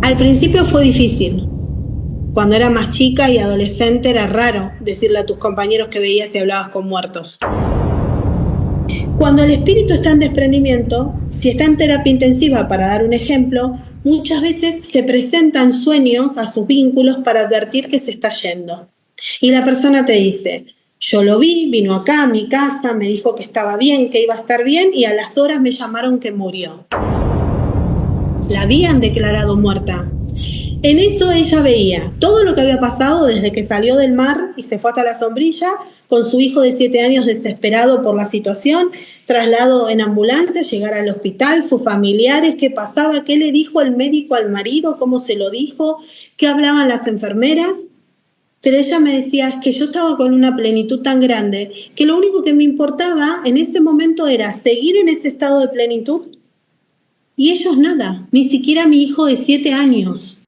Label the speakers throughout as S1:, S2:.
S1: Al principio fue difícil. Cuando era más chica y adolescente era raro decirle a tus compañeros que veías y hablabas con muertos. Cuando el espíritu está en desprendimiento, si está en terapia intensiva, para dar un ejemplo, muchas veces se presentan sueños a sus vínculos para advertir que se está yendo. Y la persona te dice, yo lo vi, vino acá a mi casa, me dijo que estaba bien, que iba a estar bien, y a las horas me llamaron que murió. La habían declarado muerta. En eso ella veía todo lo que había pasado desde que salió del mar y se fue hasta la sombrilla, con su hijo de 7 años desesperado por la situación, traslado en ambulancia, llegar al hospital, sus familiares, qué pasaba, qué le dijo el médico al marido, cómo se lo dijo, qué hablaban las enfermeras. Pero ella me decía, es que yo estaba con una plenitud tan grande que lo único que me importaba en ese momento era seguir en ese estado de plenitud. Y ellos nada, ni siquiera mi hijo de 7 años.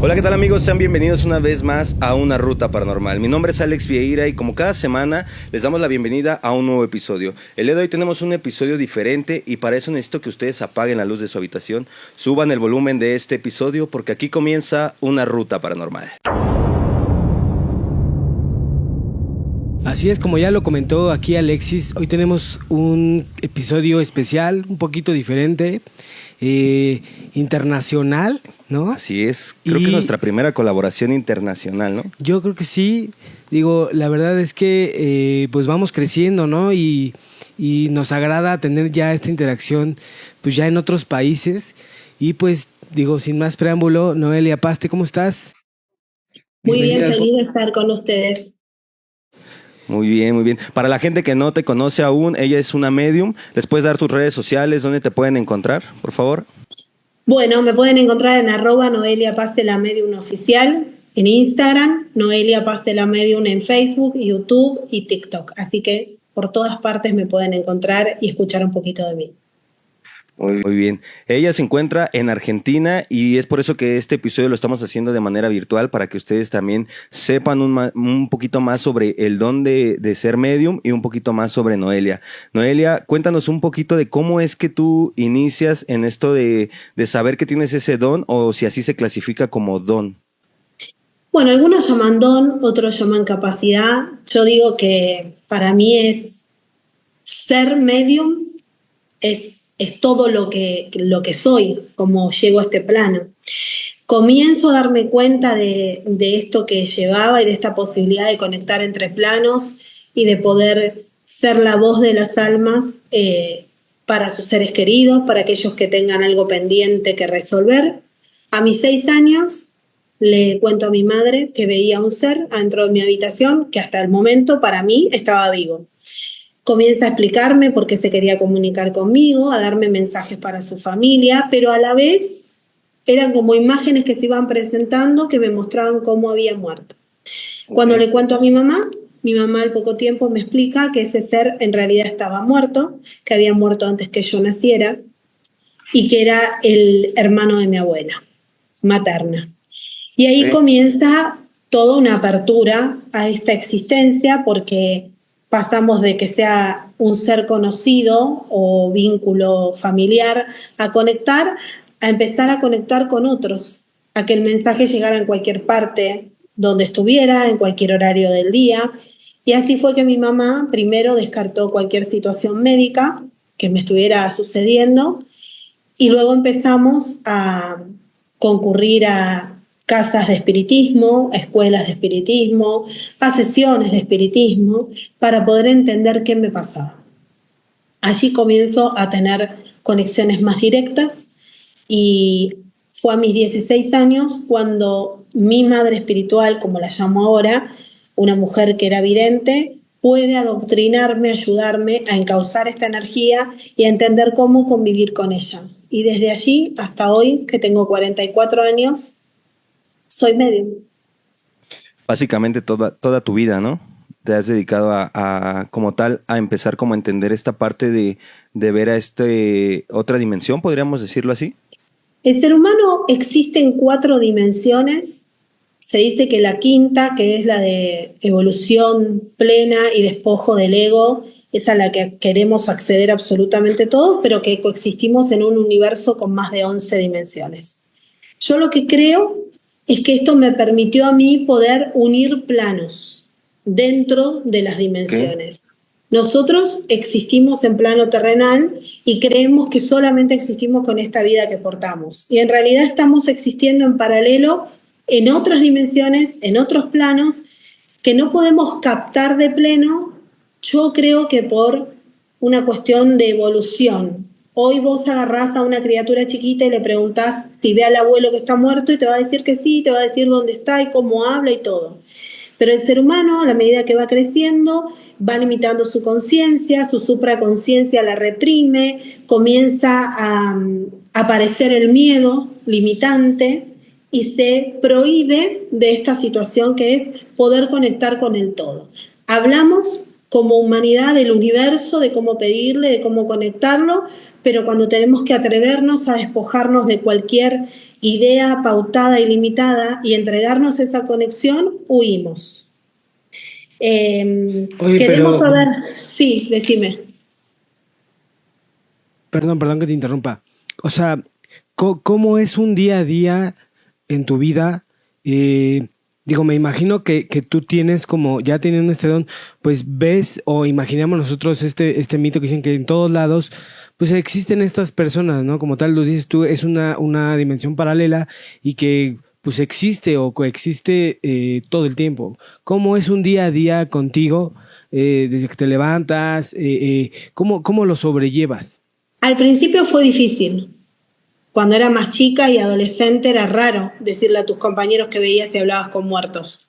S2: Hola, ¿qué tal amigos? Sean bienvenidos una vez más a Una Ruta Paranormal. Mi nombre es Alex Vieira y como cada semana les damos la bienvenida a un nuevo episodio. El día de hoy tenemos un episodio diferente y para eso necesito que ustedes apaguen la luz de su habitación, suban el volumen de este episodio porque aquí comienza Una Ruta Paranormal.
S3: Así es, como ya lo comentó aquí Alexis, hoy tenemos un episodio especial, un poquito diferente, internacional, ¿no?
S2: Así es, creo que es nuestra primera colaboración internacional, ¿no?
S3: Yo creo que sí, digo, la verdad es que pues vamos creciendo, ¿no? Y nos agrada tener ya esta interacción pues ya en otros países y pues digo, sin más preámbulo, Noelia Paste, ¿cómo estás?
S1: Muy bien, feliz de estar con ustedes.
S2: Muy bien, muy bien. Para la gente que no te conoce aún, ella es una medium. ¿Les puedes dar tus redes sociales? ¿Dónde te pueden encontrar, por favor?
S1: Bueno, me pueden encontrar en @Noelia Paste la Medium oficial, en Instagram, Noelia Paste la Medium en Facebook, YouTube y TikTok. Así que por todas partes me pueden encontrar y escuchar un poquito de mí.
S2: Muy bien. Ella se encuentra en Argentina y es por eso que este episodio lo estamos haciendo de manera virtual para que ustedes también sepan un poquito más sobre el don de ser medium y un poquito más sobre Noelia. Noelia, cuéntanos un poquito de cómo es que tú inicias en esto de saber que tienes ese don o si así se clasifica como don.
S1: Bueno, algunos llaman don, otros llaman capacidad. Yo digo que para mí es ser medium, es todo lo que soy, como llego a este plano. Comienzo a darme cuenta de esto que llevaba y de esta posibilidad de conectar entre planos y de poder ser la voz de las almas para sus seres queridos, para aquellos que tengan algo pendiente que resolver. A mis 6 años le cuento a mi madre que veía un ser adentro de mi habitación que hasta el momento para mí estaba vivo. Comienza a explicarme por qué se quería comunicar conmigo, a darme mensajes para su familia, pero a la vez eran como imágenes que se iban presentando que me mostraban cómo había muerto. Cuando le cuento a mi mamá al poco tiempo me explica que ese ser en realidad estaba muerto, que había muerto antes que yo naciera y que era el hermano de mi abuela materna. Y ahí comienza toda una apertura a esta existencia porque pasamos de que sea un ser conocido o vínculo familiar a empezar a conectar con otros, a que el mensaje llegara en cualquier parte donde estuviera, en cualquier horario del día. Y así fue que mi mamá primero descartó cualquier situación médica que me estuviera sucediendo y luego empezamos a concurrir a casas de espiritismo, a escuelas de espiritismo, a sesiones de espiritismo, para poder entender qué me pasaba. Allí comienzo a tener conexiones más directas y fue a mis 16 años cuando mi madre espiritual, como la llamo ahora, una mujer que era vidente, puede adoctrinarme, ayudarme a encauzar esta energía y a entender cómo convivir con ella. Y desde allí hasta hoy, que tengo 44 años, soy medium.
S2: Básicamente toda tu vida, ¿no? Te has dedicado a como tal, a empezar como a entender esta parte de ver a otra dimensión, podríamos decirlo así.
S1: El ser humano existe en 4 dimensiones. Se dice que la quinta, que es la de evolución plena y despojo del ego, es a la que queremos acceder absolutamente todos, pero que coexistimos en un universo con más de 11 dimensiones. Yo lo que creo es que esto me permitió a mí poder unir planos dentro de las dimensiones. ¿Qué? Nosotros existimos en plano terrenal y creemos que solamente existimos con esta vida que portamos. Y en realidad estamos existiendo en paralelo en otras dimensiones, en otros planos, que no podemos captar de pleno, yo creo que por una cuestión de evolución. Hoy vos agarrás a una criatura chiquita y le preguntás si ve al abuelo que está muerto y te va a decir que sí, te va a decir dónde está y cómo habla y todo. Pero el ser humano, a la medida que va creciendo, va limitando su conciencia, su supraconciencia la reprime, comienza a aparecer el miedo limitante y se prohíbe de esta situación que es poder conectar con el todo. Hablamos como humanidad del universo, de cómo pedirle, de cómo conectarlo, pero cuando tenemos que atrevernos a despojarnos de cualquier idea pautada y limitada y entregarnos esa conexión, huimos. Queremos saber... Sí, decime.
S3: Perdón que te interrumpa. O sea, ¿cómo es un día a día en tu vida? Digo, me imagino que tú tienes como, ya teniendo este don, pues ves o imaginamos nosotros este mito que dicen que en todos lados, pues existen estas personas, ¿no? Como tal, lo dices tú, es una dimensión paralela y que pues existe o coexiste todo el tiempo. ¿Cómo es un día a día contigo desde que te levantas? ¿Cómo lo sobrellevas?
S1: Al principio fue difícil. Cuando era más chica y adolescente era raro decirle a tus compañeros que veías y hablabas con muertos.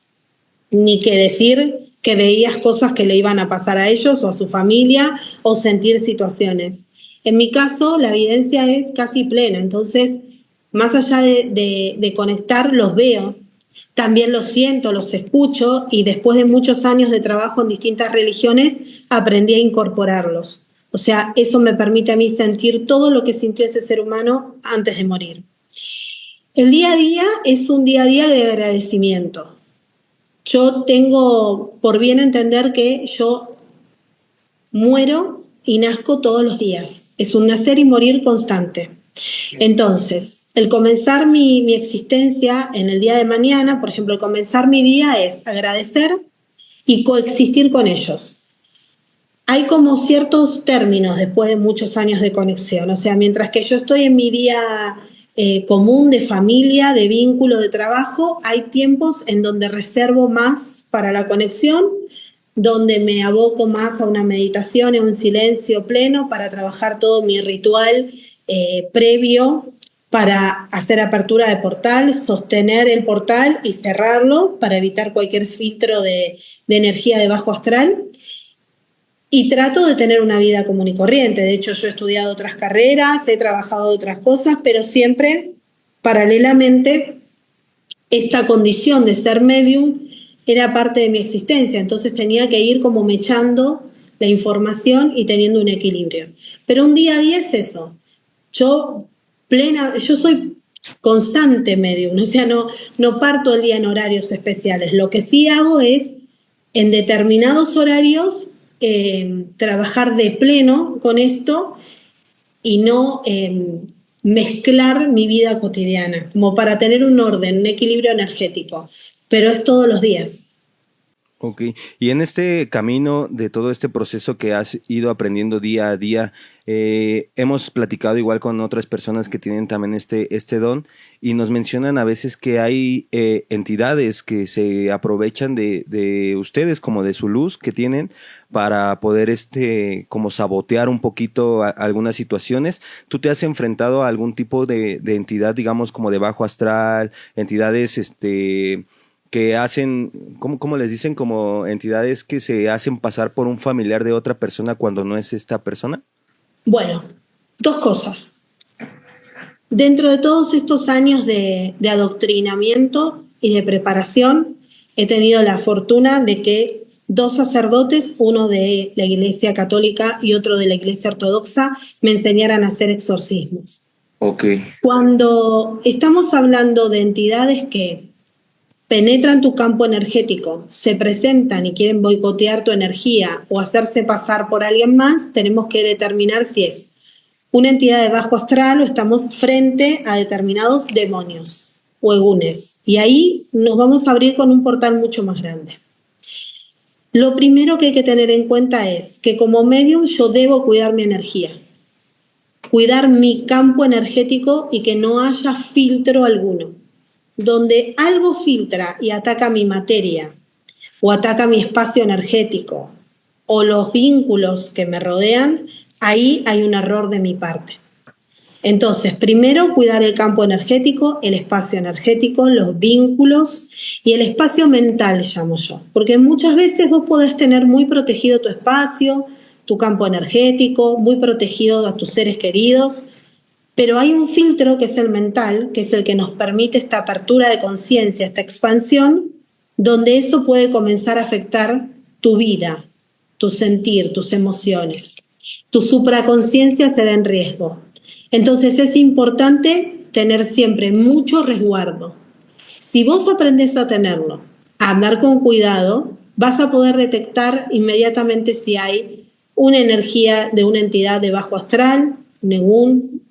S1: Ni que decir que veías cosas que le iban a pasar a ellos o a su familia o sentir situaciones. En mi caso, la evidencia es casi plena. Entonces, más allá de conectar, los veo. También los siento, los escucho y después de muchos años de trabajo en distintas religiones, aprendí a incorporarlos. O sea, eso me permite a mí sentir todo lo que sintió ese ser humano antes de morir. El día a día es un día a día de agradecimiento. Yo tengo por bien entender que yo muero y nazco todos los días. Es un nacer y morir constante. Entonces, el comenzar mi existencia en el día de mañana, por ejemplo, el comenzar mi día es agradecer y coexistir con ellos. Hay como ciertos términos después de muchos años de conexión. O sea, mientras que yo estoy en mi día común de familia, de vínculo, de trabajo, hay tiempos en donde reservo más para la conexión, donde me aboco más a una meditación, a un silencio pleno para trabajar todo mi ritual previo para hacer apertura de portal, sostener el portal y cerrarlo para evitar cualquier filtro de energía de bajo astral. Y trato de tener una vida común y corriente. De hecho, yo he estudiado otras carreras, he trabajado de otras cosas, pero siempre, paralelamente, esta condición de ser medium era parte de mi existencia. Entonces tenía que ir como mechando la información y teniendo un equilibrio. Pero un día a día es eso. Yo soy constante medium, o sea, no parto el día en horarios especiales. Lo que sí hago es, en determinados horarios, trabajar de pleno con esto y no mezclar mi vida cotidiana, como para tener un orden, un equilibrio energético, pero es todos los días.
S2: Ok, y en este camino de todo este proceso que has ido aprendiendo día a día, hemos platicado igual con otras personas que tienen también este don y nos mencionan a veces que hay entidades que se aprovechan de ustedes como de su luz que tienen para poder como sabotear un poquito algunas situaciones. ¿Tú te has enfrentado a algún tipo de entidad, digamos, como de bajo astral, entidades que hacen, ¿cómo les dicen? Como entidades que se hacen pasar por un familiar de otra persona cuando no es esta persona?
S1: Bueno, dos cosas. Dentro de todos estos años de adoctrinamiento y de preparación, he tenido la fortuna de que dos sacerdotes, uno de la Iglesia Católica y otro de la Iglesia Ortodoxa, me enseñaran a hacer exorcismos.
S2: Okay.
S1: Cuando estamos hablando de entidades que penetran tu campo energético, se presentan y quieren boicotear tu energía o hacerse pasar por alguien más, tenemos que determinar si es una entidad de bajo astral o estamos frente a determinados demonios o egunes. Y ahí nos vamos a abrir con un portal mucho más grande. Lo primero que hay que tener en cuenta es que como medium yo debo cuidar mi energía, cuidar mi campo energético y que no haya filtro alguno. Donde algo filtra y ataca mi materia o ataca mi espacio energético o los vínculos que me rodean, ahí hay un error de mi parte. Entonces, primero cuidar el campo energético, el espacio energético, los vínculos y el espacio mental, llamo yo. Porque muchas veces vos podés tener muy protegido tu espacio, tu campo energético, muy protegido a tus seres queridos, pero hay un filtro que es el mental, que es el que nos permite esta apertura de conciencia, esta expansión, donde eso puede comenzar a afectar tu vida, tu sentir, tus emociones. Tu supraconsciencia se ve en riesgo. Entonces es importante tener siempre mucho resguardo. Si vos aprendés a tenerlo, a andar con cuidado, vas a poder detectar inmediatamente si hay una energía de una entidad de bajo astral, un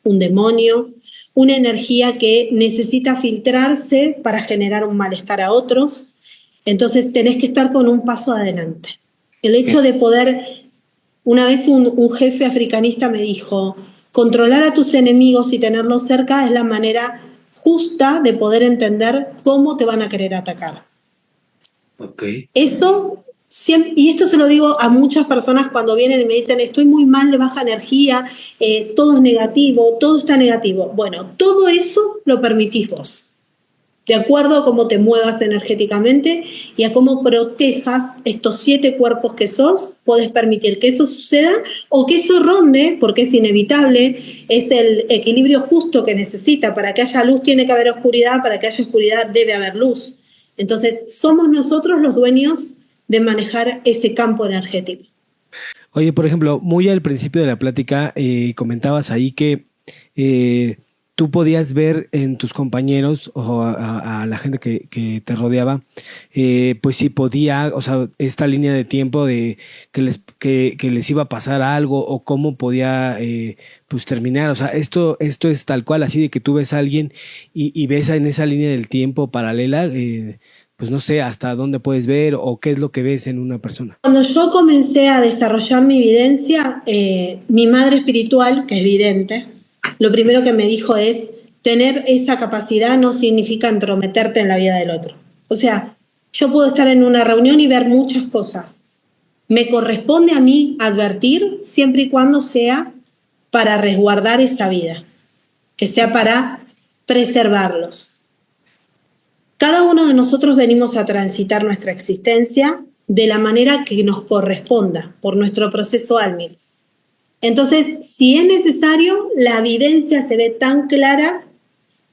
S1: demonio, una energía que necesita filtrarse para generar un malestar a otros. Entonces tenés que estar con un paso adelante. El hecho de poder, una vez un jefe africanista me dijo, controlar a tus enemigos y tenerlos cerca es la manera justa de poder entender cómo te van a querer atacar.
S2: Okay.
S1: Eso, y esto se lo digo a muchas personas cuando vienen y me dicen, estoy muy mal de baja energía, todo es negativo, todo está negativo. Bueno, todo eso lo permitís vos, de acuerdo a cómo te muevas energéticamente y a cómo protejas estos 7 cuerpos que sos, podés permitir que eso suceda o que eso ronde, porque es inevitable, es el equilibrio justo que necesita. Para que haya luz tiene que haber oscuridad, para que haya oscuridad debe haber luz. Entonces, somos nosotros los dueños de manejar ese campo energético.
S3: Oye, por ejemplo, muy al principio de la plática comentabas ahí que tú podías ver en tus compañeros o a la gente que te rodeaba, pues si podía, o sea, esta línea de tiempo de que les iba a pasar algo o cómo podía pues terminar. O sea, esto es tal cual, así de que tú ves a alguien y ves en esa línea del tiempo paralela, pues no sé hasta dónde puedes ver o qué es lo que ves en una persona.
S1: Cuando yo comencé a desarrollar mi evidencia, mi madre espiritual, que es vidente, lo primero que me dijo es, tener esa capacidad no significa entrometerte en la vida del otro. O sea, yo puedo estar en una reunión y ver muchas cosas. Me corresponde a mí advertir siempre y cuando sea para resguardar esa vida, que sea para preservarlos. Cada uno de nosotros venimos a transitar nuestra existencia de la manera que nos corresponda por nuestro proceso álmico. Entonces, si es necesario, la evidencia se ve tan clara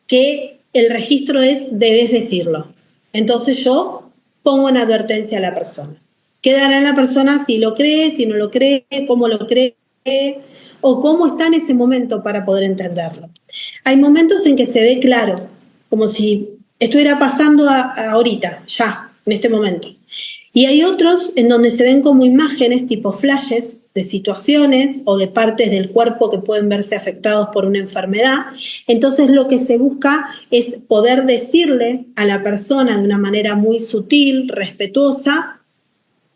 S1: que el registro es debes decirlo. Entonces yo pongo en advertencia a la persona. Quedará en la persona si lo cree, si no lo cree, cómo lo cree o cómo está en ese momento para poder entenderlo. Hay momentos en que se ve claro, como si estuviera pasando ahorita, ya, en este momento. Y hay otros en donde se ven como imágenes tipo flashes de situaciones o de partes del cuerpo que pueden verse afectados por una enfermedad. Entonces lo que se busca es poder decirle a la persona de una manera muy sutil, respetuosa,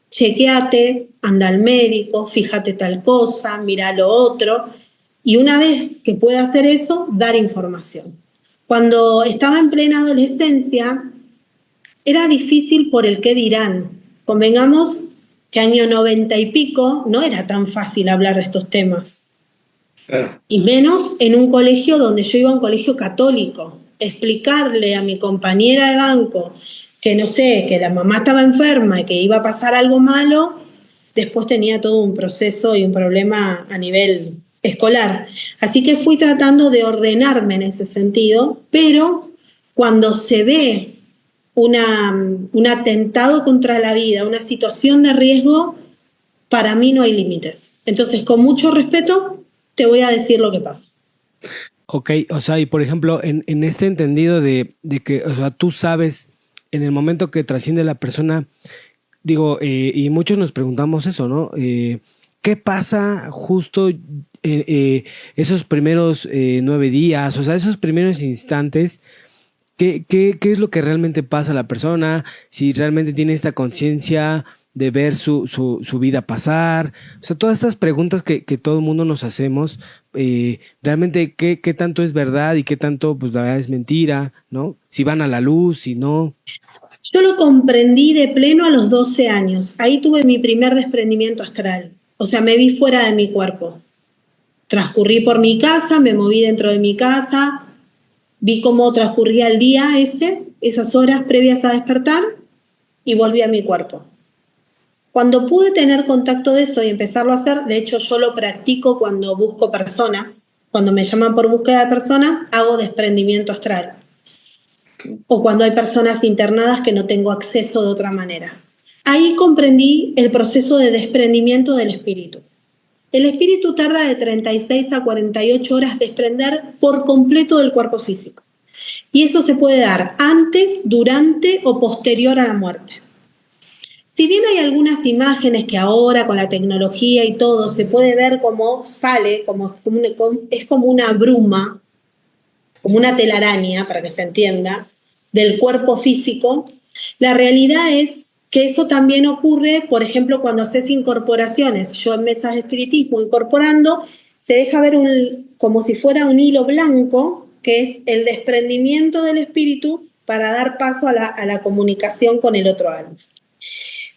S1: chequeate, anda al médico, fíjate tal cosa, mira lo otro. Y una vez que pueda hacer eso, dar información. Cuando estaba en plena adolescencia, era difícil por el qué dirán. Convengamos que año 90 y pico no era tan fácil hablar de estos temas. Y menos en un colegio donde yo iba a un colegio católico. Explicarle a mi compañera de banco que no sé, que la mamá estaba enferma y que iba a pasar algo malo, después tenía todo un proceso y un problema a nivel escolar. Así que fui tratando de ordenarme en ese sentido, pero cuando se ve un atentado contra la vida, una situación de riesgo, para mí no hay límites. Entonces, con mucho respeto, te voy a decir lo que pasa.
S3: Ok, o sea, y por ejemplo, en este entendido de que, o sea, tú sabes, en el momento que trasciende la persona, digo, y muchos nos preguntamos eso, ¿no? ¿qué pasa justo esos primeros 9 días? O sea, esos primeros instantes. ¿Qué es lo que realmente pasa a la persona? Si realmente tiene esta conciencia de ver su vida pasar. O sea, todas estas preguntas que todo el mundo nos hacemos, realmente qué tanto es verdad y qué tanto, pues la verdad es mentira, ¿no? Si van a la luz, si no.
S1: Yo lo comprendí de pleno a los 12 años. Ahí tuve mi primer desprendimiento astral. O sea, me vi fuera de mi cuerpo. Transcurrí por mi casa, me moví dentro de mi casa, vi cómo transcurría el día esas horas previas a despertar y volví a mi cuerpo. Cuando pude tener contacto de eso y empezarlo a hacer, de hecho yo lo practico cuando busco personas, cuando me llaman por búsqueda de personas, hago desprendimiento astral. O cuando hay personas internadas que no tengo acceso de otra manera. Ahí comprendí el proceso de desprendimiento del espíritu. El espíritu tarda de 36 a 48 horas desprender por completo del cuerpo físico. Y eso se puede dar antes, durante o posterior a la muerte. Si bien hay algunas imágenes que ahora con la tecnología y todo se puede ver cómo sale, es como una bruma, como una telaraña, para que se entienda, del cuerpo físico, la realidad es que eso también ocurre, por ejemplo, cuando haces incorporaciones. Yo en mesas de espiritismo incorporando, se deja ver como si fuera un hilo blanco, que es el desprendimiento del espíritu para dar paso a la comunicación con el otro alma.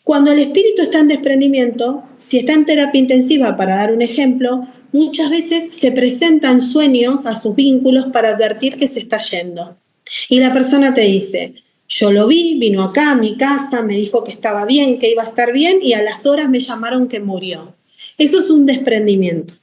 S1: Cuando el espíritu está en desprendimiento, si está en terapia intensiva, para dar un ejemplo, muchas veces se presentan sueños a sus vínculos para advertir que se está yendo. Y la persona te dice, yo lo vi, vino acá a mi casa, me dijo que estaba bien, que iba a estar bien, y a las horas me llamaron que murió. Eso es un desprendimiento.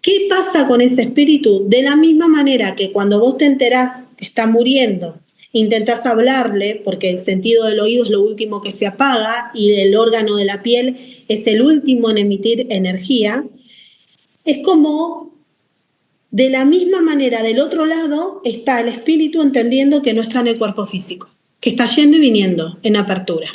S1: ¿Qué pasa con ese espíritu? De la misma manera que cuando vos te enterás que está muriendo, intentás hablarle, porque el sentido del oído es lo último que se apaga y el órgano de la piel es el último en emitir energía, es como de la misma manera del otro lado está el espíritu entendiendo que no está en el cuerpo físico, que está yendo y viniendo en apertura.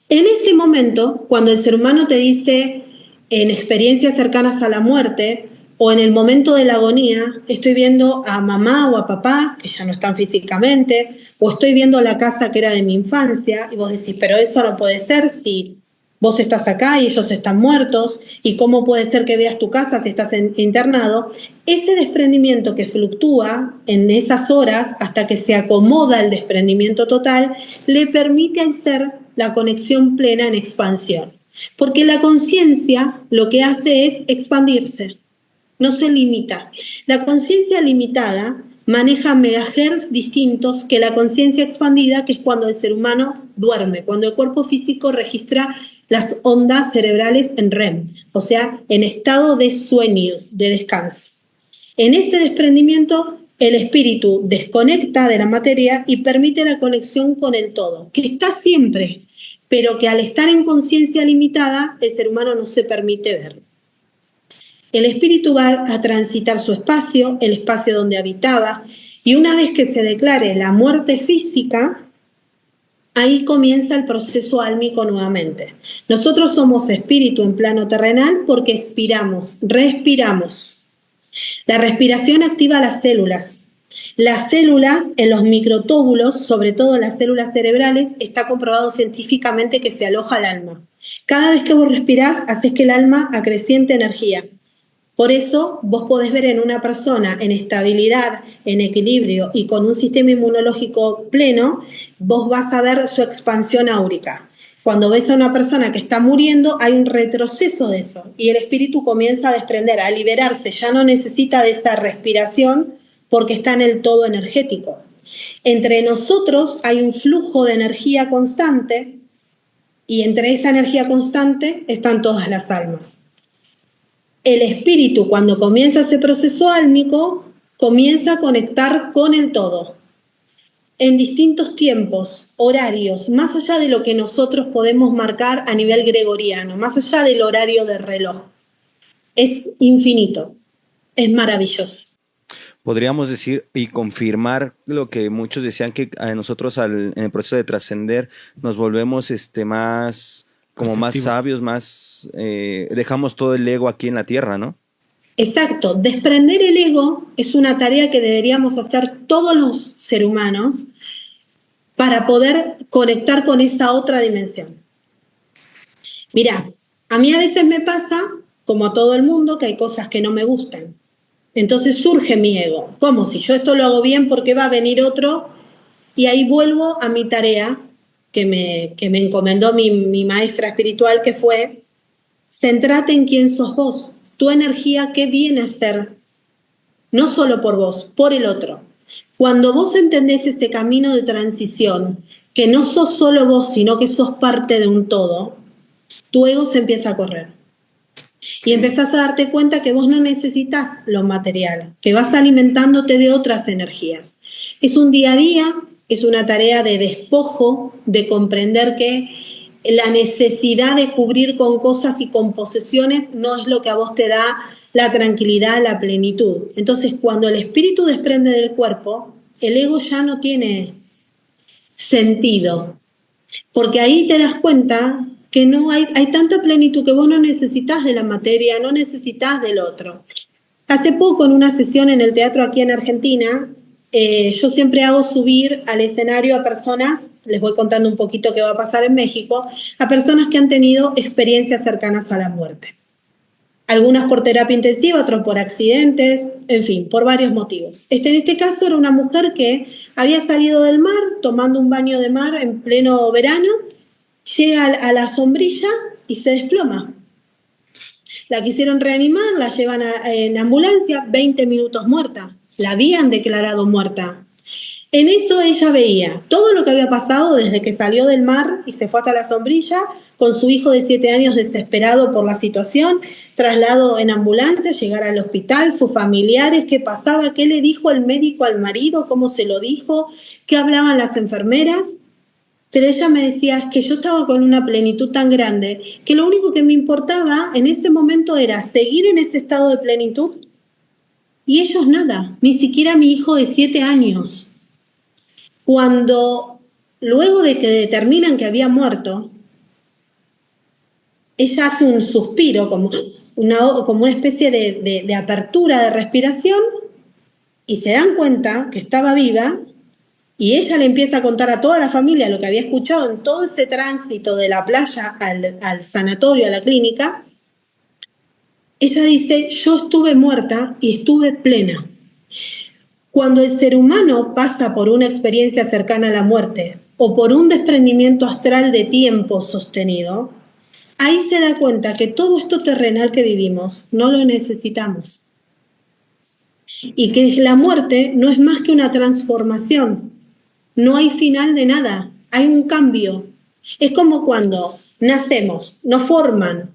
S1: En ese momento, cuando el ser humano te dice en experiencias cercanas a la muerte o en el momento de la agonía, estoy viendo a mamá o a papá que ya no están físicamente, o estoy viendo la casa que era de mi infancia, y vos decís, pero eso no puede ser si vos estás acá y ellos están muertos, y cómo puede ser que veas tu casa si estás internado. Ese desprendimiento que fluctúa en esas horas hasta que se acomoda el desprendimiento total, le permite al ser la conexión plena en expansión. Porque la conciencia lo que hace es expandirse, no se limita. La conciencia limitada maneja megahertz distintos que la conciencia expandida, que es cuando el ser humano duerme, cuando el cuerpo físico registra las ondas cerebrales en REM, o sea, en estado de sueño, de descanso. En ese desprendimiento, el espíritu desconecta de la materia y permite la conexión con el todo, que está siempre, pero que al estar en conciencia limitada, el ser humano no se permite ver. El espíritu va a transitar su espacio, el espacio donde habitaba, y una vez que se declare la muerte física, ahí comienza el proceso álmico nuevamente. Nosotros somos espíritu en plano terrenal porque expiramos, respiramos. La respiración activa las células. Las células en los microtóbulos, sobre todo las células cerebrales, está comprobado científicamente que se aloja el alma. Cada vez que vos respirás, haces que el alma acreciente energía. Por eso vos podés ver en una persona en estabilidad, en equilibrio y con un sistema inmunológico pleno, vos vas a ver su expansión áurica. Cuando ves a una persona que está muriendo, hay un retroceso de eso y el espíritu comienza a desprender, a liberarse, ya no necesita de esta respiración porque está en el todo energético. Entre nosotros hay un flujo de energía constante y entre esa energía constante están todas las almas. El espíritu, cuando comienza ese proceso álmico, comienza a conectar con el todo, en distintos tiempos, horarios, más allá de lo que nosotros podemos marcar a nivel gregoriano, más allá del horario del reloj. Es infinito, es maravilloso.
S2: Podríamos decir y confirmar lo que muchos decían, que a nosotros en el proceso de trascender nos volvemos más como más
S3: Asertivo.
S2: sabios, más dejamos todo el ego aquí en la tierra, ¿no?
S1: Exacto, desprender el ego es una tarea que deberíamos hacer todos los seres humanos para poder conectar con esa otra dimensión. Mirá, a mí a veces me pasa, como a todo el mundo, que hay cosas que no me gustan. Entonces surge mi ego. ¿Cómo? Si yo esto lo hago bien, ¿por qué va a venir otro? Y ahí vuelvo a mi tarea que me encomendó mi maestra espiritual, que fue: centrate en quién sos vos, tu energía, qué viene a ser, no solo por vos, por el otro. Cuando vos entendés ese camino de transición, que no sos solo vos, sino que sos parte de un todo, tu ego se empieza a correr. Y empezás a darte cuenta que vos no necesitas lo material, que vas alimentándote de otras energías. Es un día a día, es una tarea de despojo, de comprender que la necesidad de cubrir con cosas y con posesiones no es lo que a vos te da la tranquilidad, la plenitud. Entonces, cuando el espíritu desprende del cuerpo, el ego ya no tiene sentido, porque ahí te das cuenta que no hay tanta plenitud que vos no necesitas de la materia, no necesitas del otro. Hace poco, en una sesión en el teatro aquí en Argentina, yo siempre hago subir al escenario a personas, les voy contando un poquito qué va a pasar en México, a personas que han tenido experiencias cercanas a la muerte. Algunas por terapia intensiva, otros por accidentes, en fin, por varios motivos. En este caso era una mujer que había salido del mar, tomando un baño de mar en pleno verano, llega a la sombrilla y se desploma. La quisieron reanimar, la llevan en ambulancia, 20 minutos muerta. La habían declarado muerta. En eso ella veía todo lo que había pasado desde que salió del mar y se fue hasta la sombrilla, con su hijo de 7 años desesperado por la situación, traslado en ambulancia, llegar al hospital, sus familiares, qué pasaba, qué le dijo el médico al marido, cómo se lo dijo, qué hablaban las enfermeras. Pero ella me decía, es que yo estaba con una plenitud tan grande que lo único que me importaba en ese momento era seguir en ese estado de plenitud, y ellos nada, ni siquiera mi hijo de 7 años. Cuando luego de que determinan que había muerto, ella hace un suspiro, como una especie de apertura de respiración, y se dan cuenta que estaba viva. Y ella le empieza a contar a toda la familia lo que había escuchado en todo ese tránsito de la playa al sanatorio, a la clínica. Ella dice, yo estuve muerta y estuve plena. Cuando el ser humano pasa por una experiencia cercana a la muerte o por un desprendimiento astral de tiempo sostenido, ahí se da cuenta que todo esto terrenal que vivimos no lo necesitamos. Y que la muerte no es más que una transformación. No hay final de nada, hay un cambio. Es como cuando nacemos, nos forman,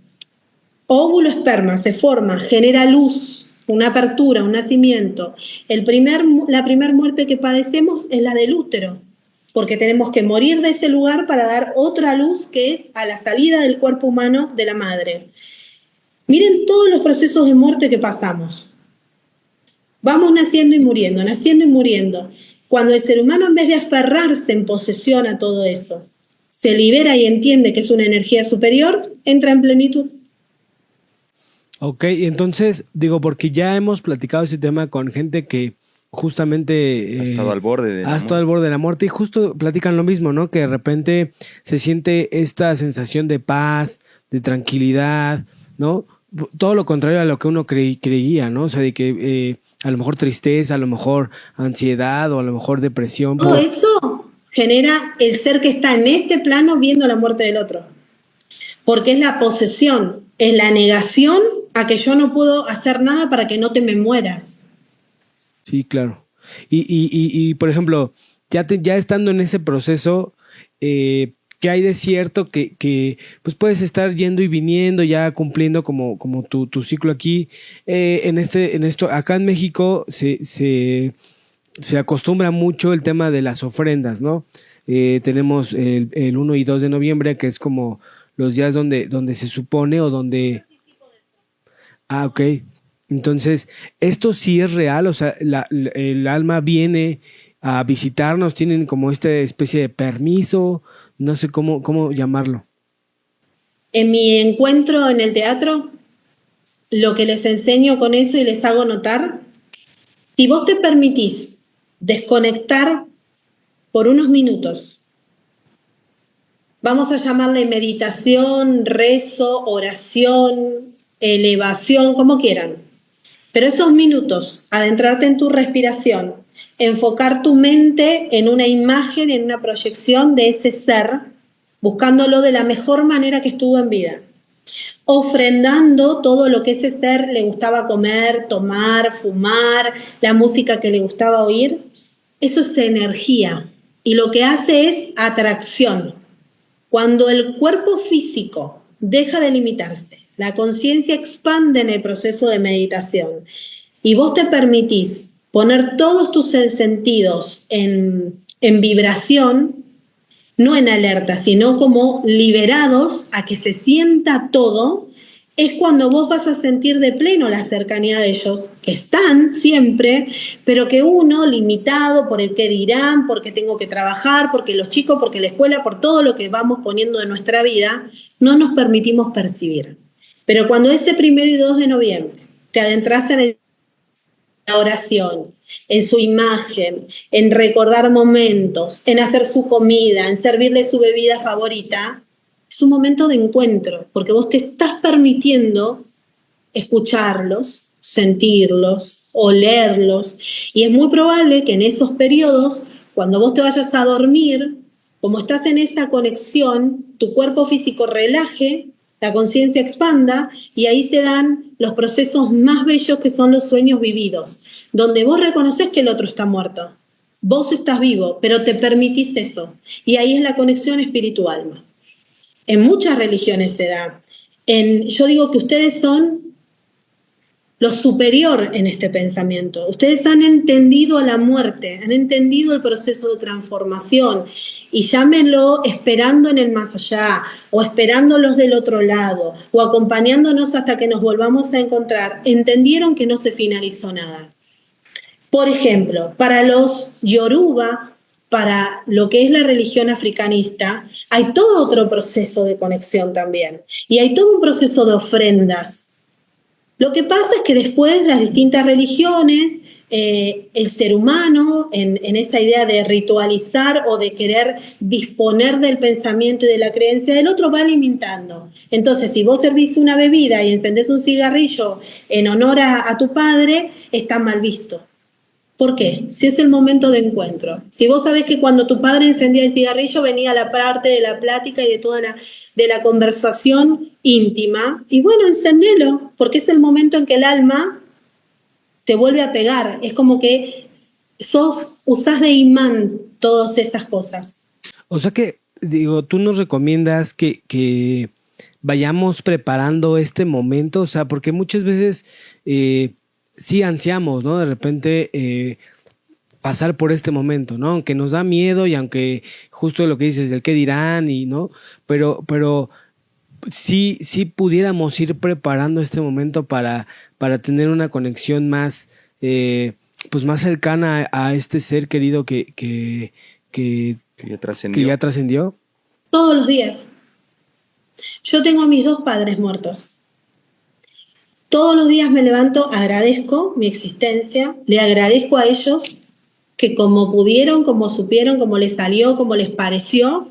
S1: óvulo, esperma, se forma, genera luz, una apertura, un nacimiento. La primera muerte que padecemos es la del útero, porque tenemos que morir de ese lugar para dar otra luz que es a la salida del cuerpo humano de la madre. Miren todos los procesos de muerte que pasamos. Vamos naciendo y muriendo, naciendo y muriendo. Cuando el ser humano, en vez de aferrarse en posesión a todo eso, se libera y entiende que es una energía superior, entra en plenitud.
S3: Ok, entonces, digo, porque ya hemos platicado ese tema con gente que justamente
S2: Ha estado al borde de la
S3: ha estado al
S2: muerte.
S3: borde de la muerte y justo platican lo mismo, ¿no? Que de repente se siente esta sensación de paz, de tranquilidad, ¿no? Todo lo contrario a lo que uno creía, ¿no? O sea, de que a lo mejor tristeza, a lo mejor ansiedad o a lo mejor depresión.
S1: Todo eso genera el ser que está en este plano viendo la muerte del otro. Porque es la posesión, es la negación a que yo no puedo hacer nada para que no te me mueras.
S3: Sí, claro. Y por ejemplo, ya estando en ese proceso, ¿qué hay de cierto que pues puedes estar yendo y viniendo, ya cumpliendo como tu ciclo aquí? En esto, acá en México se acostumbra mucho el tema de las ofrendas, ¿no? Tenemos el 1 y 2 de noviembre, que es como los días donde se supone o donde... Ah, ok. Entonces, esto sí es real, o sea, el alma viene a visitarnos, tienen como esta especie de permiso, no sé cómo llamarlo.
S1: En mi encuentro en el teatro, lo que les enseño con eso y les hago notar, si vos te permitís desconectar por unos minutos, vamos a llamarle meditación, rezo, oración, elevación, como quieran, pero esos minutos, adentrarte en tu respiración, enfocar tu mente en una imagen, en una proyección de ese ser, buscándolo de la mejor manera que estuvo en vida, ofrendando todo lo que ese ser le gustaba comer, tomar, fumar, la música que le gustaba oír, eso es energía y lo que hace es atracción. Cuando el cuerpo físico deja de limitarse, la conciencia expande en el proceso de meditación y vos te permitís poner todos tus sentidos en vibración, no en alerta, sino como liberados a que se sienta todo, es cuando vos vas a sentir de pleno la cercanía de ellos, que están siempre, pero que uno, limitado por el qué dirán, porque tengo que trabajar, porque los chicos, porque la escuela, por todo lo que vamos poniendo en nuestra vida, no nos permitimos percibir. Pero cuando ese 1 y 2 de noviembre te adentraste en la oración, en su imagen, en recordar momentos, en hacer su comida, en servirle su bebida favorita, es un momento de encuentro, porque vos te estás permitiendo escucharlos, sentirlos, olerlos, y es muy probable que en esos periodos, cuando vos te vayas a dormir, como estás en esa conexión, tu cuerpo físico relaje, la conciencia expanda, y ahí se dan los procesos más bellos que son los sueños vividos, donde vos reconoces que el otro está muerto, vos estás vivo, pero te permitís eso, y ahí es la conexión espiritual. En muchas religiones se da. Yo digo que ustedes son lo superior en este pensamiento. Ustedes han entendido la muerte, han entendido el proceso de transformación y llámenlo esperando en el más allá o esperándolos del otro lado o acompañándonos hasta que nos volvamos a encontrar. Entendieron que no se finalizó nada. Por ejemplo, para los Yoruba, para lo que es la religión africanista, hay todo otro proceso de conexión también. Y hay todo un proceso de ofrendas. Lo que pasa es que después las distintas religiones, el ser humano, en esa idea de ritualizar o de querer disponer del pensamiento y de la creencia del otro, va limitando. Entonces, si vos servís una bebida y encendés un cigarrillo en honor a tu padre, está mal visto. ¿Por qué? Si es el momento de encuentro. Si vos sabés que cuando tu padre encendía el cigarrillo venía la parte de la plática y de toda la conversación íntima, y bueno, encendelo, porque es el momento en que el alma te vuelve a pegar. Es como que usás de imán todas esas cosas.
S3: O sea que, digo, tú nos recomiendas que vayamos preparando este momento, o sea, porque muchas veces sí ansiamos, ¿no? De repente pasar por este momento, ¿no? Aunque nos da miedo y aunque justo lo que dices, el qué dirán y, ¿no? Pero sí pudiéramos ir preparando este momento para tener una conexión más, pues más cercana a este ser querido que ya trascendió.
S1: Todos los días. Yo tengo a mis 2 padres muertos. Todos los días me levanto, agradezco mi existencia, le agradezco a ellos que como pudieron, como supieron, como les salió, como les pareció,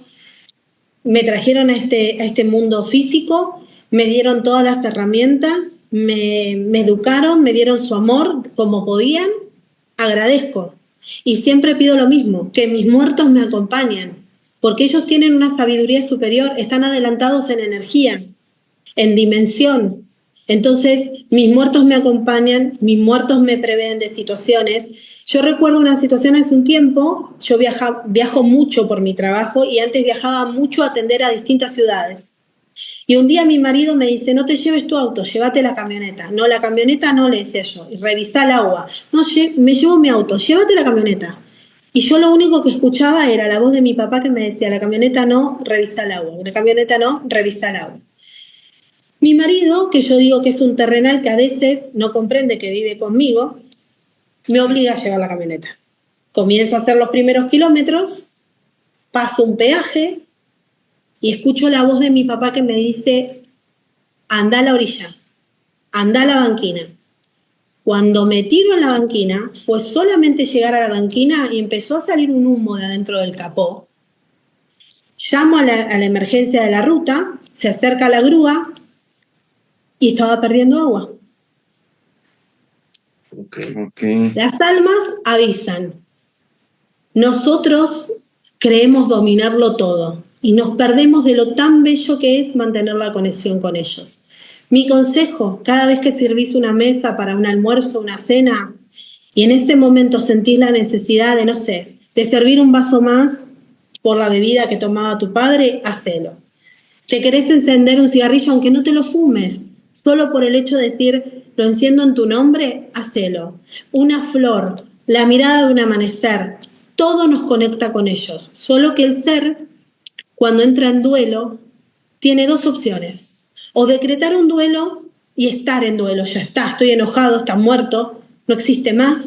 S1: me trajeron a este mundo físico, me dieron todas las herramientas, me educaron, me dieron su amor como podían, agradezco. Y siempre pido lo mismo, que mis muertos me acompañen, porque ellos tienen una sabiduría superior, están adelantados en energía, en dimensión. Entonces, mis muertos me acompañan, mis muertos me prevén de situaciones. Yo recuerdo una situación hace un tiempo, yo viajo mucho por mi trabajo y antes viajaba mucho a atender a distintas ciudades. Y un día mi marido me dice, no te lleves tu auto, llévate la camioneta. No, la camioneta no, le decía yo, y revisá el agua. No, me llevo mi auto, llévate la camioneta. Y yo lo único que escuchaba era la voz de mi papá que me decía, la camioneta no, revisa el agua. La camioneta no, revisa el agua. Mi marido, que yo digo que es un terrenal que a veces no comprende que vive conmigo, me obliga a llevar la camioneta. Comienzo a hacer los primeros kilómetros, paso un peaje y escucho la voz de mi papá que me dice, anda a la orilla, anda a la banquina. Cuando me tiro en la banquina, fue solamente llegar a la banquina y empezó a salir un humo de adentro del capó. Llamo a la emergencia de la ruta, se acerca la grúa y estaba perdiendo agua.
S2: Okay.
S1: Las almas avisan. Nosotros creemos dominarlo todo y nos perdemos de lo tan bello que es mantener la conexión con ellos. Mi consejo, cada vez que servís una mesa para un almuerzo, una cena, y en este momento sentís la necesidad de, no sé, de servir un vaso más por la bebida que tomaba tu padre, hacelo. ¿Te querés encender un cigarrillo aunque no te lo fumes? Solo por el hecho de decir, lo enciendo en tu nombre, hacelo. Una flor, la mirada de un amanecer, todo nos conecta con ellos. Solo que el ser, cuando entra en duelo, tiene dos opciones. O decretar un duelo y estar en duelo. Ya está, estoy enojado, está muerto, no existe más.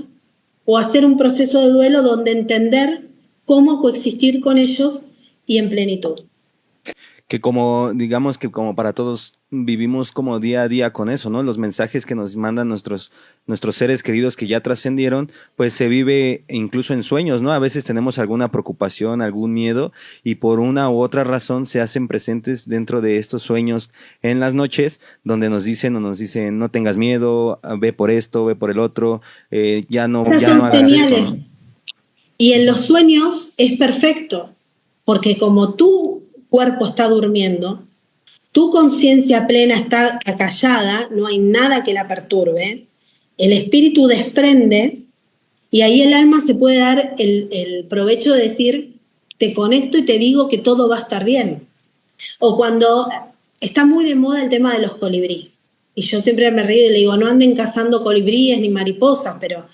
S1: O hacer un proceso de duelo donde entender cómo coexistir con ellos y en plenitud.
S2: Que como, digamos que como para todos vivimos como día a día con eso, ¿no? Los mensajes que nos mandan nuestros seres queridos que ya trascendieron, pues se vive incluso en sueños, ¿no? A veces tenemos alguna preocupación, algún miedo, y por una u otra razón se hacen presentes dentro de estos sueños en las noches, donde nos dicen no tengas miedo, ve por esto, ve por el otro, ya no hagas esto, ¿no?
S1: Y en los sueños es perfecto, porque como tu cuerpo está durmiendo, tu conciencia plena está acallada, no hay nada que la perturbe, el espíritu desprende y ahí el alma se puede dar el provecho de decir, te conecto y te digo que todo va a estar bien. O cuando está muy de moda el tema de los colibrí, y yo siempre me río y le digo, no anden cazando colibríes ni mariposas, pero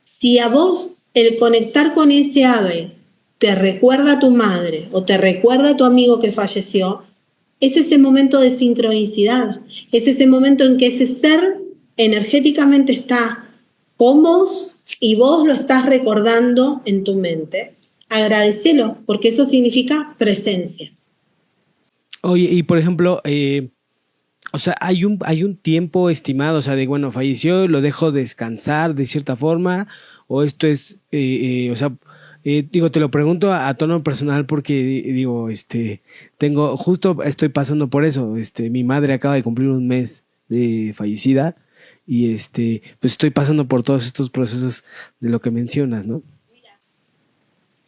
S1: si a vos el conectar con ese ave te recuerda a tu madre o te recuerda a tu amigo que falleció, es ese momento de sincronicidad, es ese momento en que ese ser energéticamente está con vos y vos lo estás recordando en tu mente. Agradecelo, porque eso significa presencia.
S3: Oye, y por ejemplo, o sea, hay un tiempo estimado, o sea, de bueno, falleció, lo dejo descansar de cierta forma, o esto es, o sea, digo, te lo pregunto a tono personal porque digo, estoy pasando por eso, mi madre acaba de cumplir un mes de fallecida y pues estoy pasando por todos estos procesos de lo que mencionas, ¿no?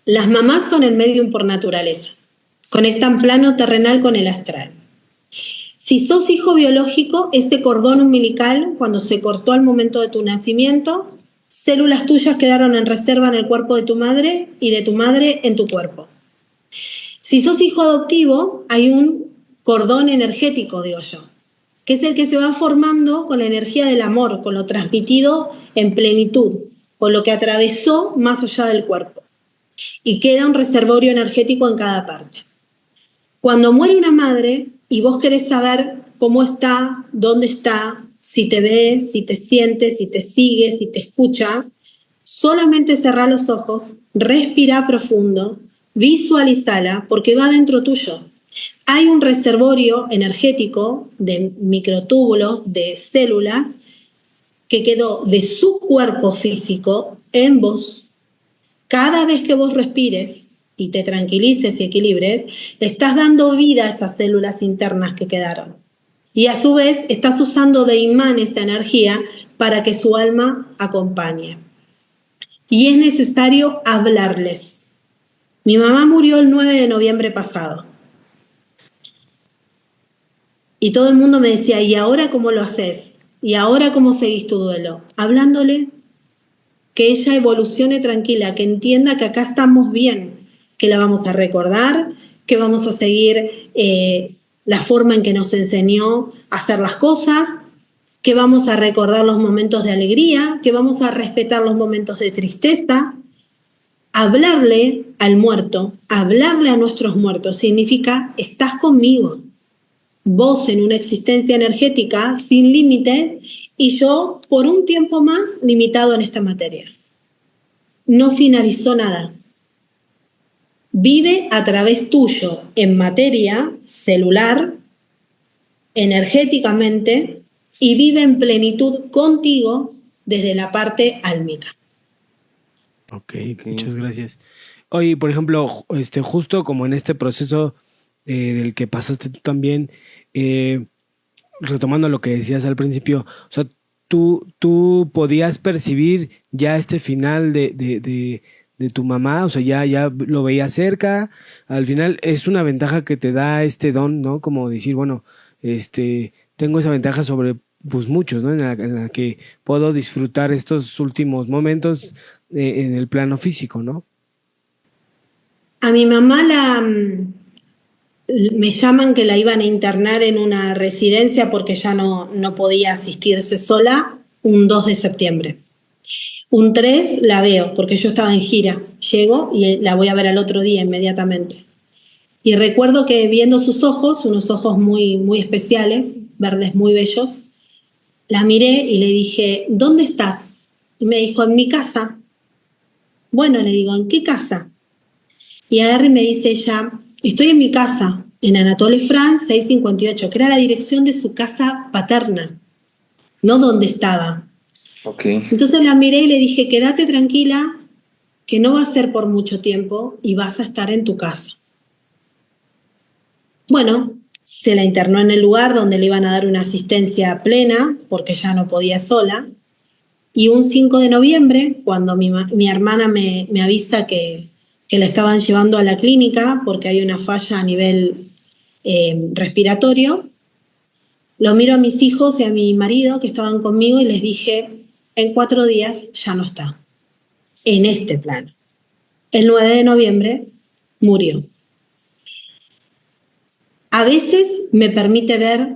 S1: Las mamás son el medium por naturaleza, conectan plano terrenal con el astral. Si sos hijo biológico, ese cordón umbilical, cuando se cortó al momento de tu nacimiento, células tuyas quedaron en reserva en el cuerpo de tu madre y de tu madre en tu cuerpo. Si sos hijo adoptivo, hay un cordón energético, digo yo, que es el que se va formando con la energía del amor, con lo transmitido en plenitud, con lo que atravesó más allá del cuerpo. Y queda un reservorio energético en cada parte. Cuando muere una madre y vos querés saber cómo está, dónde está, si te ve, si te siente, si te sigue, si te escucha, solamente cerrá los ojos, respira profundo, visualizala, porque va dentro tuyo. Hay un reservorio energético de microtúbulos, de células, que quedó de su cuerpo físico en vos. Cada vez que vos respires y te tranquilices y equilibres, le estás dando vida a esas células internas que quedaron. Y a su vez estás usando de imán esa energía para que su alma acompañe. Y es necesario hablarles. Mi mamá murió el 9 de noviembre pasado. Y todo el mundo me decía, ¿y ahora cómo lo haces? ¿Y ahora cómo seguís tu duelo? Hablándole, que ella evolucione tranquila, que entienda que acá estamos bien, que la vamos a recordar, que vamos a seguir la forma en que nos enseñó a hacer las cosas, que vamos a recordar los momentos de alegría, que vamos a respetar los momentos de tristeza. Hablarle al muerto, hablarle a nuestros muertos, significa, estás conmigo, vos en una existencia energética sin límites y yo por un tiempo más limitado en esta materia. No finalizó nada. vive a través tuyo en materia celular, energéticamente, y vive en plenitud contigo desde la parte álmica.
S3: Ok, muchas gracias. Oye, por ejemplo, justo como en este proceso del que pasaste tú también, retomando lo que decías al principio, o sea, tú podías percibir ya este final de tu mamá, o sea, ya lo veías cerca. Al final es una ventaja que te da este don, ¿no? Como decir, bueno, tengo esa ventaja sobre pues muchos, ¿no? En la que puedo disfrutar estos últimos momentos en el plano físico, ¿no?
S1: A mi mamá me llaman que la iban a internar en una residencia porque ya no podía asistirse sola un 2 de septiembre. Un 3 la veo porque yo estaba en gira. Llego y la voy a ver al otro día inmediatamente. Y recuerdo que viendo sus ojos, unos ojos muy, muy especiales, verdes muy bellos, la miré y le dije, ¿dónde estás? Y me dijo, en mi casa. Bueno, le digo, ¿en qué casa? Y agarra y me dice ella, estoy en mi casa, en Anatole France 658, que era la dirección de su casa paterna, no donde estaba.
S2: Okay.
S1: Entonces la miré y le dije, quédate tranquila, que no va a ser por mucho tiempo y vas a estar en tu casa. Bueno, se la internó en el lugar donde le iban a dar una asistencia plena, porque ya no podía sola. Y un 5 de noviembre, cuando mi hermana me avisa que la estaban llevando a la clínica porque hay una falla a nivel respiratorio, lo miro a mis hijos y a mi marido que estaban conmigo y les dije, en 4 días ya no está, en este plano. El 9 de noviembre murió. A veces me permite ver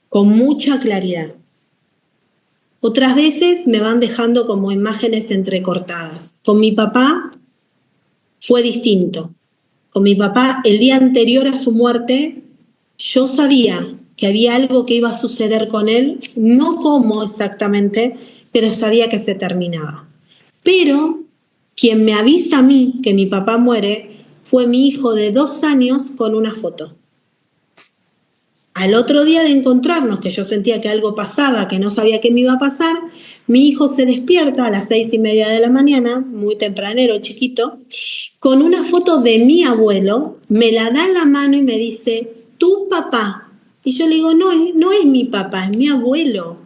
S1: con mucha claridad. Otras veces me van dejando como imágenes entrecortadas. Con mi papá fue distinto. Con mi papá, el día anterior a su muerte, yo sabía que había algo que iba a suceder con él, no cómo exactamente, pero sabía que se terminaba. Pero quien me avisa a mí que mi papá muere fue mi hijo de 2 años con una foto. Al otro día de encontrarnos, que yo sentía que algo pasaba, que no sabía qué me iba a pasar, mi hijo se despierta a las 6:30 de la mañana, muy tempranero, chiquito, con una foto de mi abuelo, me la da en la mano y me dice, tu papá. Y yo le digo, no es mi papá, es mi abuelo.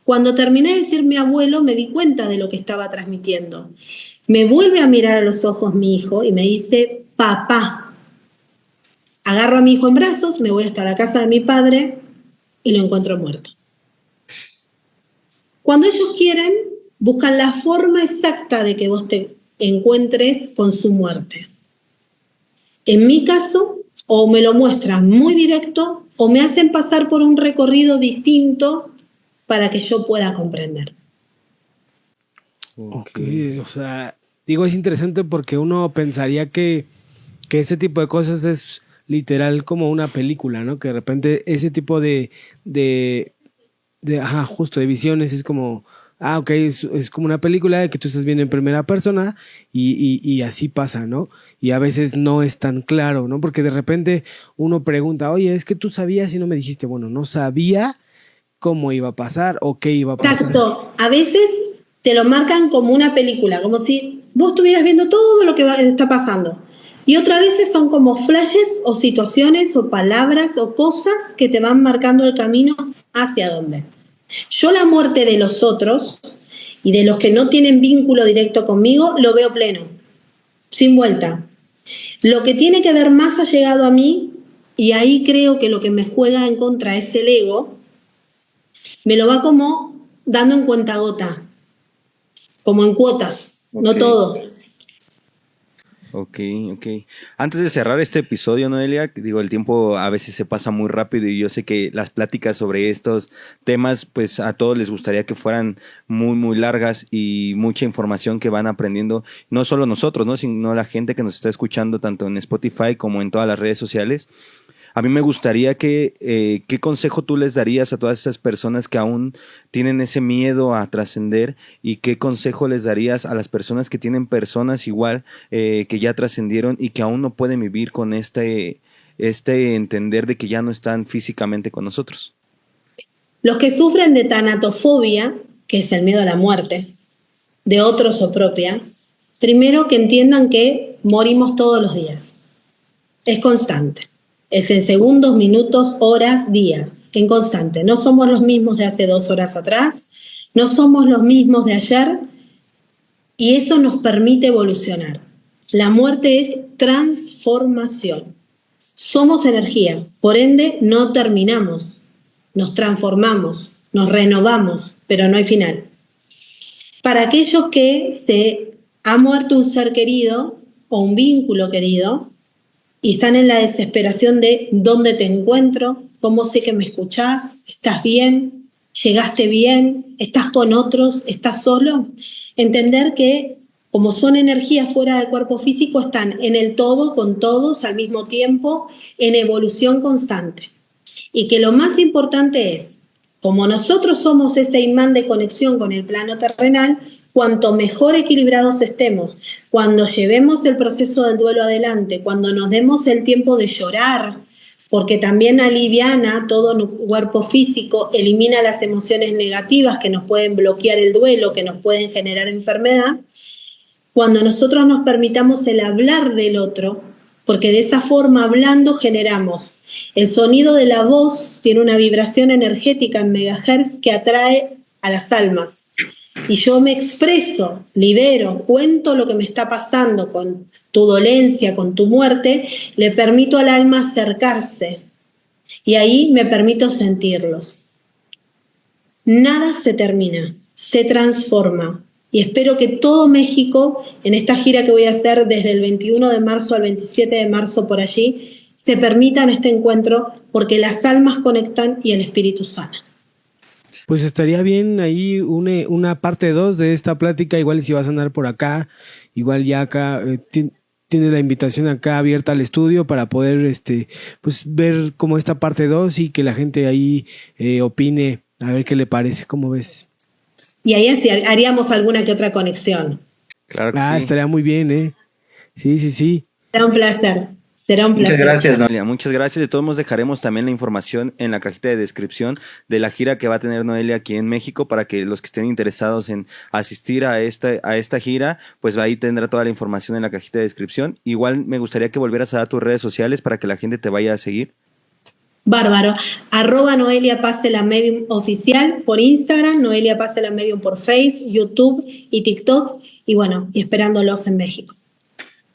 S1: Cuando terminé de decir mi abuelo, me di cuenta de lo que estaba transmitiendo. Me vuelve a mirar a los ojos mi hijo y me dice, papá. Agarro a mi hijo en brazos, me voy hasta la casa de mi padre y lo encuentro muerto. Cuando ellos quieren, buscan la forma exacta de que vos te encuentres con su muerte. En mi caso, o me lo muestran muy directo o me hacen pasar por un recorrido distinto para que yo pueda comprender.
S3: Ok, o sea, digo, es interesante porque uno pensaría que ese tipo de cosas es literal como una película, ¿no? Que de repente ese tipo justo de visiones es como, ok, es como una película de que tú estás viendo en primera persona y así pasa, ¿no? Y a veces no es tan claro, ¿no? Porque de repente uno pregunta, oye, es que tú sabías y no me dijiste, bueno, no sabía cómo iba a pasar o qué iba a pasar.
S1: Exacto, a veces te lo marcan como una película, como si vos estuvieras viendo todo lo que está pasando. Y otras veces son como flashes o situaciones o palabras o cosas que te van marcando el camino hacia dónde. Yo la muerte de los otros y de los que no tienen vínculo directo conmigo lo veo pleno, sin vuelta. Lo que tiene que ver más ha llegado a mí y ahí creo que lo que me juega en contra es el ego, me lo va como dando en cuentagota, como en cuotas, no todo.
S2: Ok. Antes de cerrar este episodio, Noelia, digo, el tiempo a veces se pasa muy rápido y yo sé que las pláticas sobre estos temas, pues a todos les gustaría que fueran muy, muy largas y mucha información que van aprendiendo, no solo nosotros, ¿no? Sino la gente que nos está escuchando tanto en Spotify como en todas las redes sociales. a mí me gustaría ¿qué consejo tú les darías a todas esas personas que aún tienen ese miedo a trascender? ¿Y qué consejo les darías a las personas que tienen personas igual, que ya trascendieron y que aún no pueden vivir con este entender de que ya no están físicamente con nosotros?
S1: Los que sufren de tanatofobia, que es el miedo a la muerte, de otros o propia, primero que entiendan que morimos todos los días. Es constante. Es en segundos, minutos, horas, día. En constante. No somos los mismos de hace 2 horas atrás. No somos los mismos de ayer. Y eso nos permite evolucionar. La muerte es transformación. Somos energía. Por ende, no terminamos. Nos transformamos. Nos renovamos. Pero no hay final. Para aquellos que se ha muerto un ser querido o un vínculo querido, y están en la desesperación de dónde te encuentro, cómo sé que me escuchás, estás bien, llegaste bien, estás con otros, estás solo. Entender que como son energías fuera del cuerpo físico, están en el todo, con todos al mismo tiempo, en evolución constante. Y que lo más importante es, como nosotros somos ese imán de conexión con el plano terrenal, cuanto mejor equilibrados estemos, cuando llevemos el proceso del duelo adelante, cuando nos demos el tiempo de llorar, porque también aliviana todo cuerpo físico, elimina las emociones negativas que nos pueden bloquear el duelo, que nos pueden generar enfermedad, cuando nosotros nos permitamos el hablar del otro, porque de esa forma hablando generamos el sonido de la voz, tiene una vibración energética en megahertz que atrae a las almas. Si yo me expreso, libero, cuento lo que me está pasando con tu dolencia, con tu muerte, le permito al alma acercarse y ahí me permito sentirlos. Nada se termina, se transforma. Y espero que todo México, en esta gira que voy a hacer desde el 21 de marzo al 27 de marzo por allí, se permitan este encuentro porque las almas conectan y el espíritu sana.
S3: Pues estaría bien ahí una parte 2 de esta plática, igual si vas a andar por acá, igual ya acá tienes la invitación acá abierta al estudio para poder pues ver como esta parte 2 y que la gente ahí opine, a ver qué le parece, ¿cómo ves?
S1: Y ahí haríamos alguna que otra conexión.
S2: Claro que sí.
S3: Estaría muy bien, Sí.
S1: Será un placer. Será un placer.
S2: Muchas gracias, Noelia. Muchas gracias. De todos modos, dejaremos también la información en la cajita de descripción de la gira que va a tener Noelia aquí en México para que los que estén interesados en asistir a esta gira, pues ahí tendrá toda la información en la cajita de descripción. Igual me gustaría que volvieras a dar tus redes sociales para que la gente te vaya a seguir.
S1: Bárbaro. @Noelia Pastela Medium oficial por Instagram, Noelia Pastela Medium por Face, YouTube y TikTok. Y bueno, y esperándolos en México.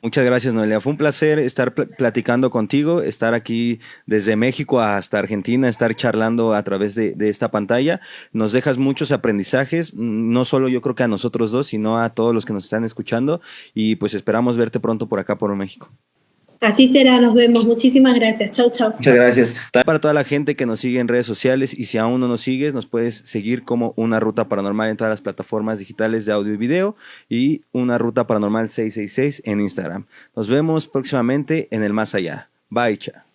S2: Muchas gracias, Noelia. Fue un placer estar platicando contigo, estar aquí desde México hasta Argentina, estar charlando a través de esta pantalla. Nos dejas muchos aprendizajes, no solo yo creo que a nosotros dos, sino a todos los que nos están escuchando. Y pues esperamos verte pronto por acá, por México.
S1: Así será, nos vemos. Muchísimas gracias. Chau, chau.
S2: Muchas gracias. Para toda la gente que nos sigue en redes sociales, y si aún no nos sigues, nos puedes seguir como Una Ruta Paranormal en todas las plataformas digitales de audio y video, y Una Ruta Paranormal 666 en Instagram. Nos vemos próximamente en el Más Allá. Bye, cha.